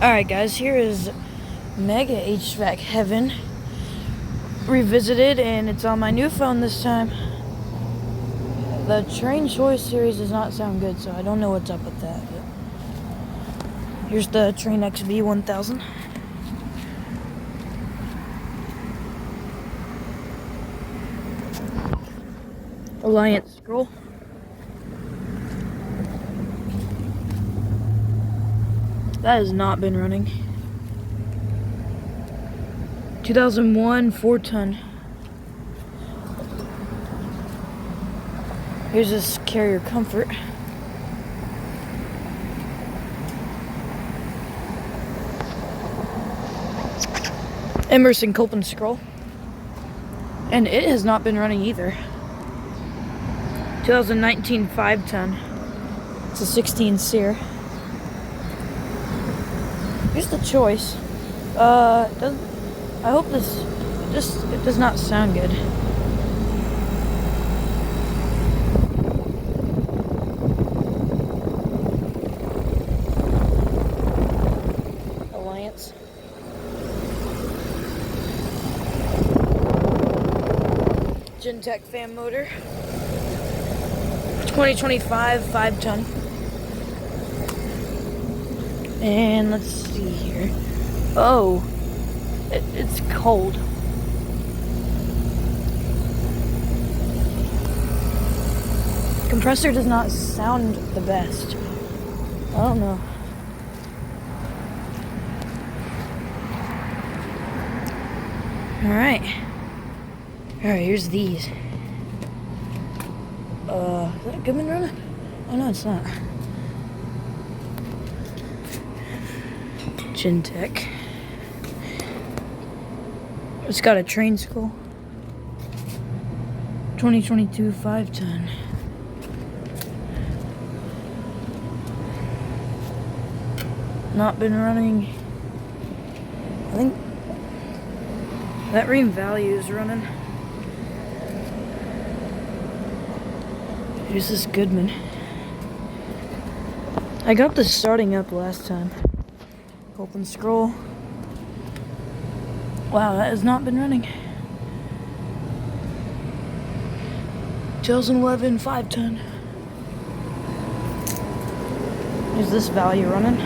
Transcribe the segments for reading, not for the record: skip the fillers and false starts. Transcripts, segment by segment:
Alright guys, here is Mega HVAC Heaven revisited, and it's on my new phone this time. The Train Choice series does not sound good, so I don't know what's up with that. But here's the Train XV 1000. Alliance scroll. That has not been running. 2001 4-ton. Here's this Carrier Comfort. Emerson Copeland scroll. And it has not been running either. 2019 5-ton. It's a 16 SEER. Here's the Choice. I hope it does not sound good. Alliance. Gentech fan motor. 2025 5-ton. And let's see here. Oh, it's cold. Compressor does not sound the best. I don't know. Alright, here's these. Is that a Goodman runner? Oh no, it's not. Gentech. It's got a train scroll. 2022 5-ton. Not been running. I think that Ream value is running. Here's this Goodman. I got this starting up last time. Open scroll. Wow, that has not been running. 2011 5-ton. Is this value running?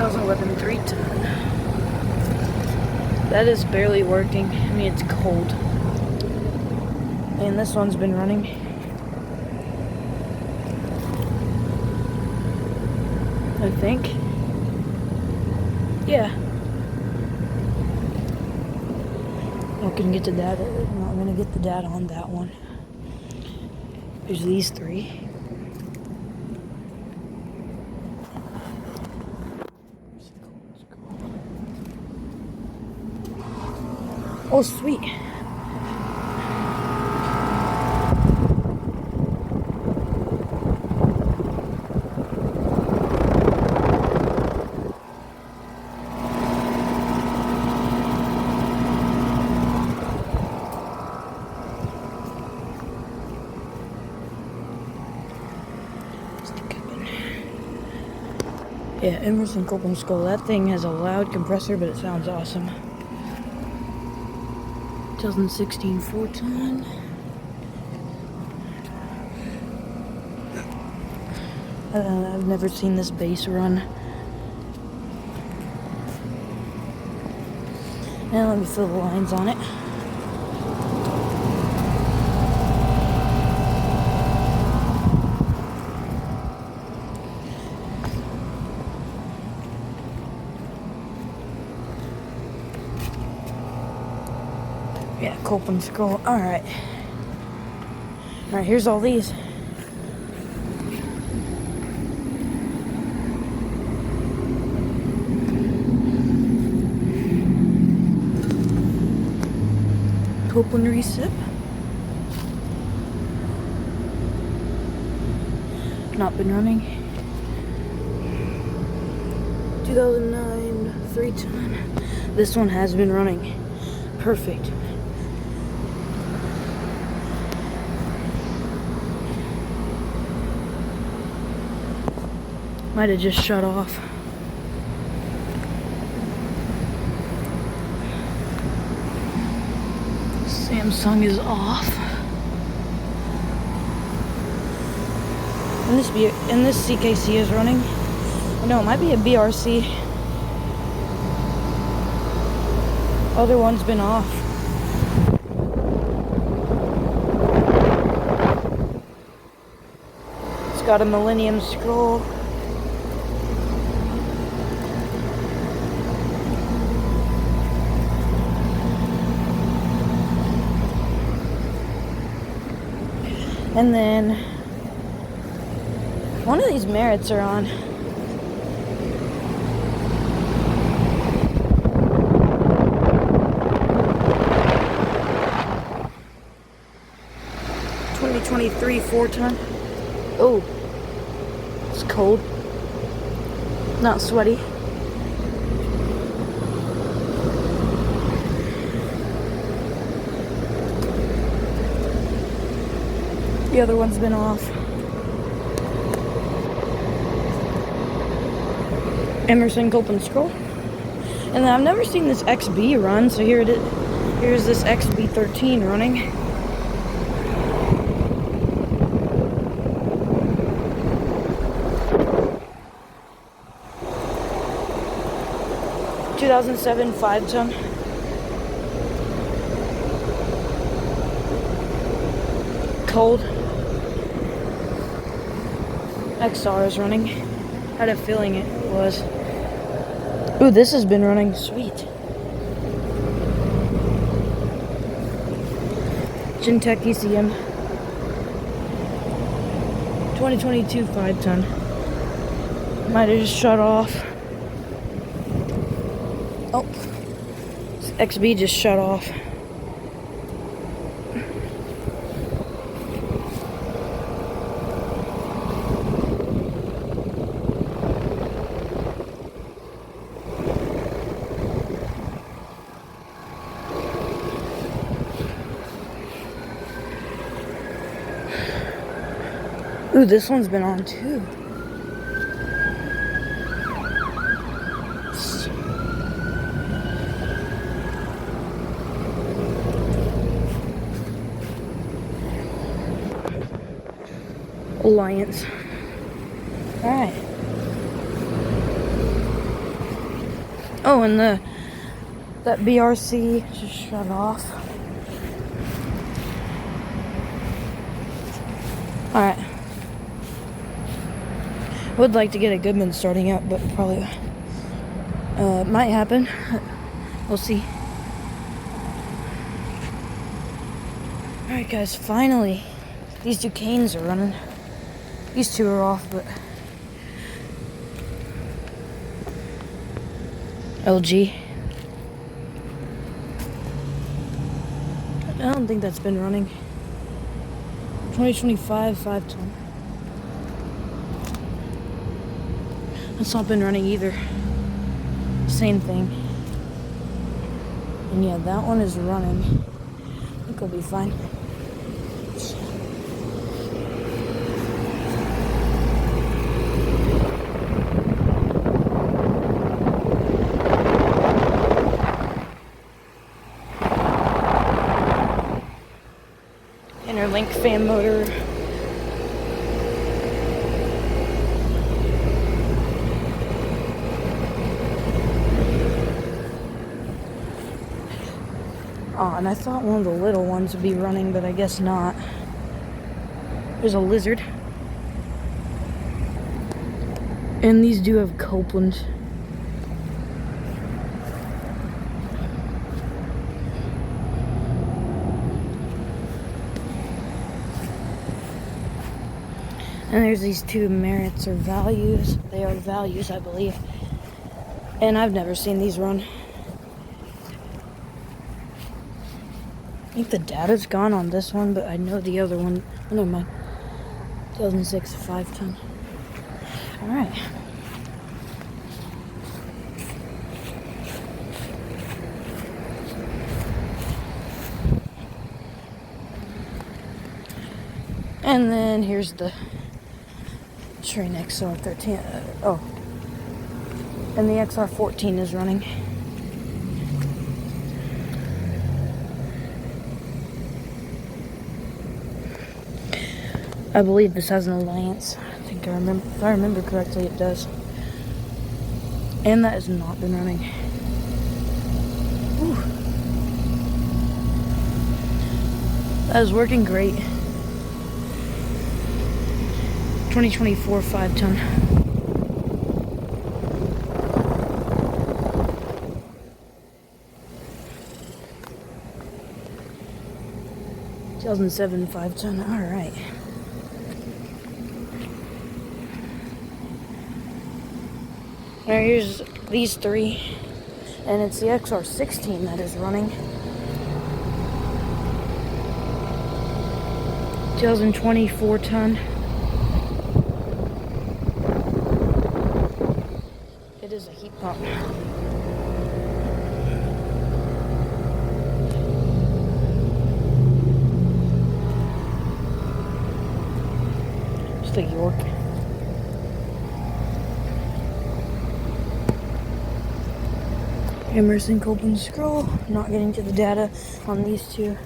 $2011 3-ton. That is barely working. I mean, it's cold. And this one's been running. I think. Yeah. Not gonna get to that. I'm not gonna get the data on that one. There's these three. Oh, sweet. Yeah, Emerson Copeland scroll. That thing has a loud compressor, but it sounds awesome. 2016 4-ton. I've never seen this bass run. Now let me fill the lines on it. Yeah, Copeland scroll. Alright, here's all these. Copeland recip. Not been running. 2009 3-ton. This one has been running perfect. Might have just shut off. Samsung is off. And this CKC is running. No, it might be a BRC. Other one's been off. It's got a Millennium scroll. And then one of these Merits are on. '23 4-ton. Oh, it's cold. Not sweaty. The other one's been off. Emerson Copeland scroll. And then I've never seen this XB run, so here it is. Here's this XB13 running. '2007 5-ton. Cold. XR is running. Had a feeling it was. Ooh, this has been running. Sweet. Gentech ECM. 2022 5-ton. Might have just shut off. Oh. XB just shut off. Ooh, this one's been on too. Alliance. Alright. Oh, and that BRC just shut off. Alright. Would like to get a Goodman starting out, but probably might happen. We'll see. Alright guys, finally these Ducanes are running. These two are off, but LG. I don't think that's been running. 2025 5-ton. That's not been running either. Same thing. And yeah, that one is running. I think it'll be fine. Interlink fan motor. Oh, and I thought one of the little ones would be running, but I guess not. There's a Lizard. And these do have Copeland. And there's these two Merits or Values. They are Values, I believe. And I've never seen these run. I think the data's gone on this one, but I know the other one. Oh, never mind. 2006 5-ton. Alright. And then here's the train XR13. And the XR14 is running. I believe this has an alliance. If I remember correctly, it does. And that has not been running. Whew. That is working great. 2024 5-ton. Two 2007 5-ton. All right. Now here's these three, and it's the XR16 that is running. 2024 ton. It is a heat pump. Just a York. Emerson Copeland scroll. Not getting to the data on these two.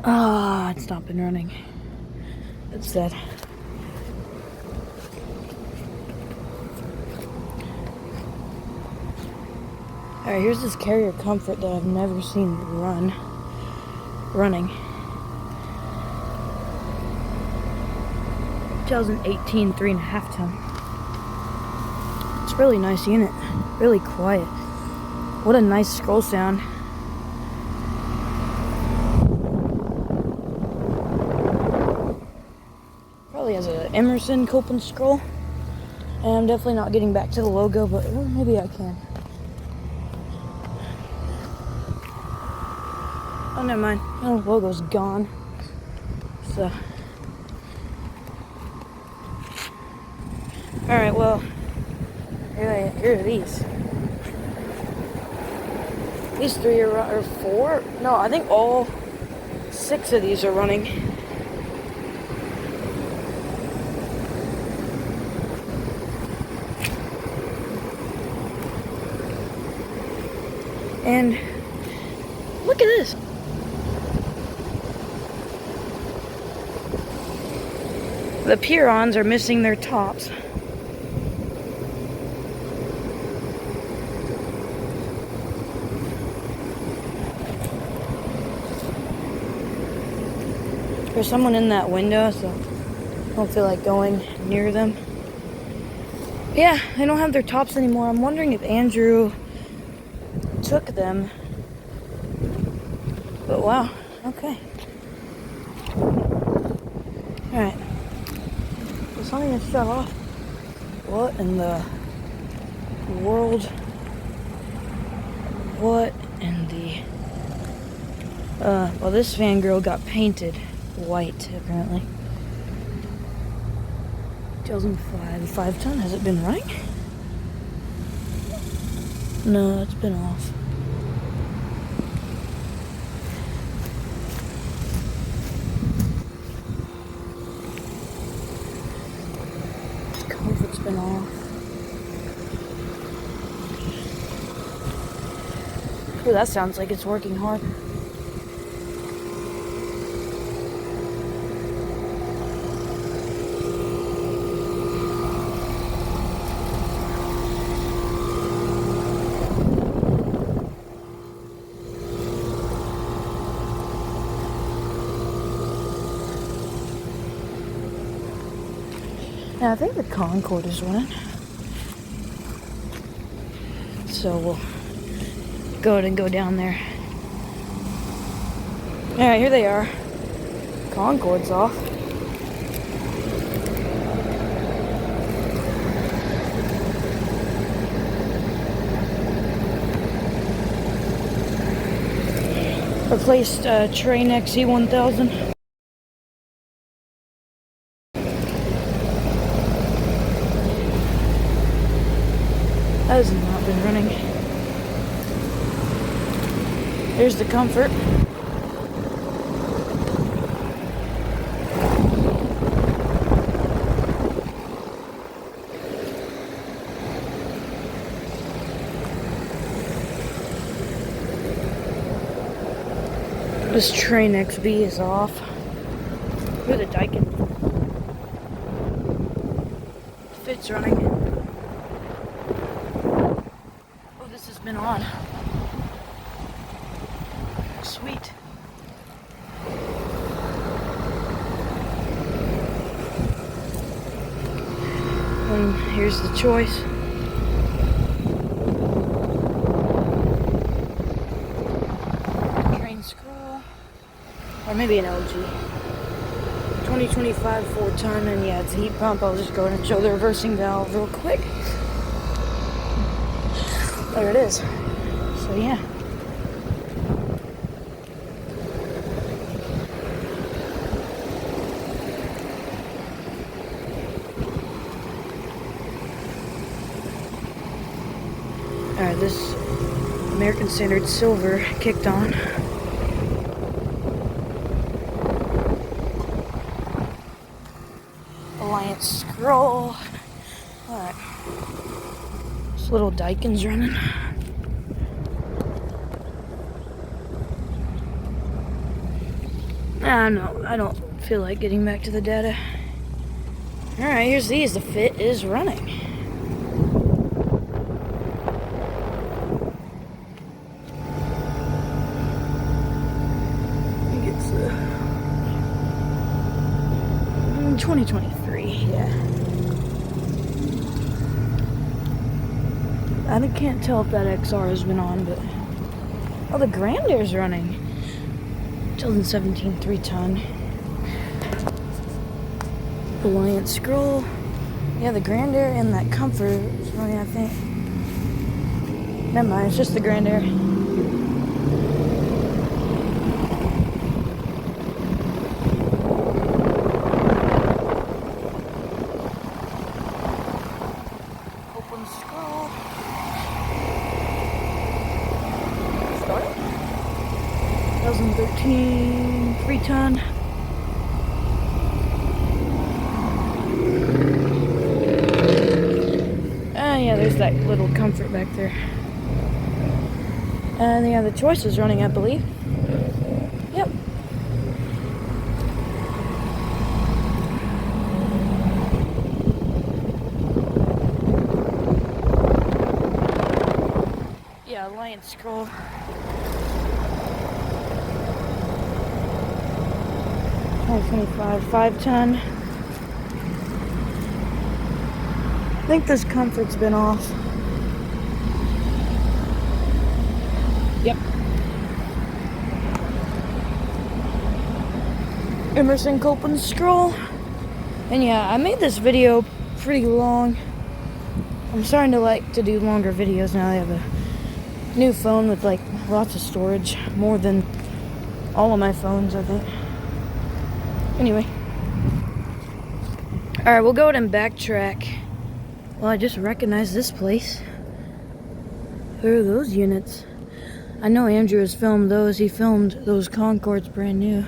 It's not been running. It's dead. Alright, here's this Carrier Comfort that I've never seen running. 2018 3.5 ton. It's a really nice unit. Really quiet. What a nice scroll sound. Probably has an Emerson Copeland scroll. And I'm definitely not getting back to the logo, but maybe I can. Oh, never mind. Oh, the logo's gone. So. Alright, well. Here are these. These three or four? No, I think all 6 of these are running. And look at this. The Purons are missing their tops. There's someone in that window, so I don't feel like going near them. Yeah, they don't have their tops anymore. I'm wondering if Andrew took them. But wow, okay. Alright. So something to shut off. What in the world? What in the... well, this fangirl got painted white, apparently. 2005 5-ton. Has it been running? No, it's been off. This comfort's been off. Ooh, that sounds like it's working hard. Now, I think the Concorde is running. So we'll go ahead and go down there. Alright, here they are. Concorde's off. Replaced Train XE1000. That has not been running. There's the Comfort. This train XB is off. Look at the Daikin. Fit's running. Oh, this has been on. Sweet. And here's the choice. Train scroll. Or maybe an LG. 2025 4-ton, and yeah, it's a heat pump. I'll just go ahead and show the reversing valve real quick. There it is. So yeah. Alright, this American Standard Silver kicked on. Alliance scroll. Alright. This little Daikin's running. No, I don't feel like getting back to the data. Alright, here's these. The Fit is running. I think it's 2023, yeah. I can't tell if that XR has been on, but... Oh, the Grandair's running. 2017 3-ton. Alliance scroll. Yeah, the Grandair and that Comfort is running, I think. Never mind, it's just the Grandair. Open scroll. Start it. 2013 3-ton. Yeah, there's that little Comfort back there. And yeah, the Choice is running, I believe. Yep. Yeah, Alliance scroll. $25 5-ton. I think this Comfort's been off. Yep. Emerson Copeland scroll. And yeah, I made this video pretty long. I'm starting to like to do longer videos now. I have a new phone with like lots of storage, more than all of my phones, I think. Anyway. Alright, we'll go ahead and backtrack. Well, I just recognized this place. Where are those units? I know Andrew has filmed those. He filmed those Concords brand new.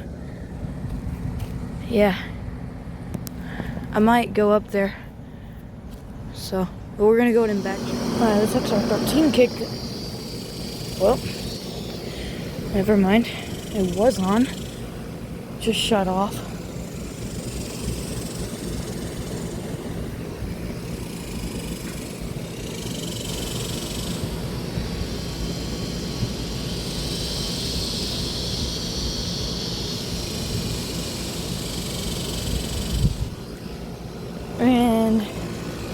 Yeah. I might go up there. So, but we're gonna go ahead and backtrack. Alright, this XR13 kicked. Well, never mind. It was on. Just shut off. And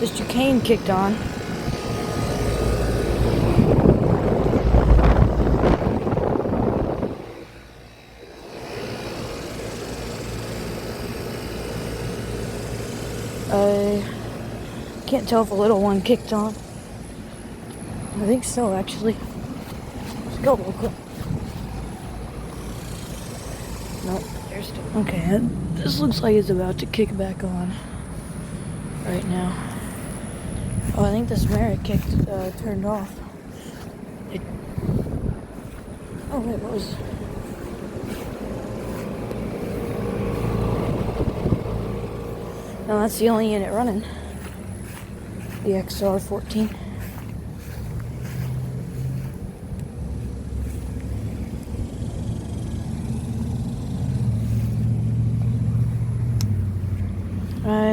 Mr. Kane kicked on. I can't tell if a little one kicked on. I think so, actually. Let's go real quick. Nope, there's still. Okay, this looks like it's about to kick back on. Right now. Oh, I think this Merritt turned off. Oh wait, what was? No, that's the only unit running. The XR14.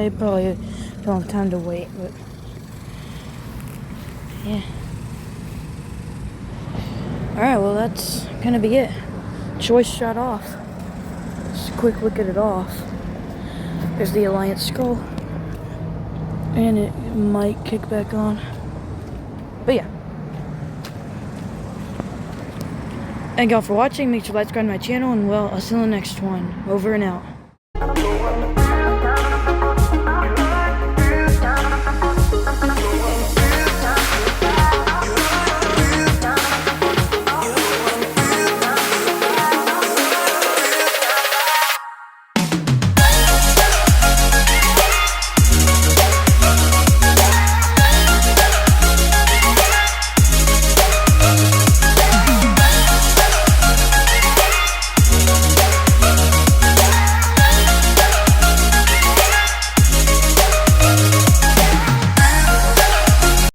I probably don't have time to wait, but yeah. Alright, well that's gonna be it. Choice shot off. Just a quick look at it off. There's the Alliance skull. And it might kick back on. But yeah. Thank y'all for watching. Make sure to subscribe to my channel, and well, I'll see you in the next one. Over and out.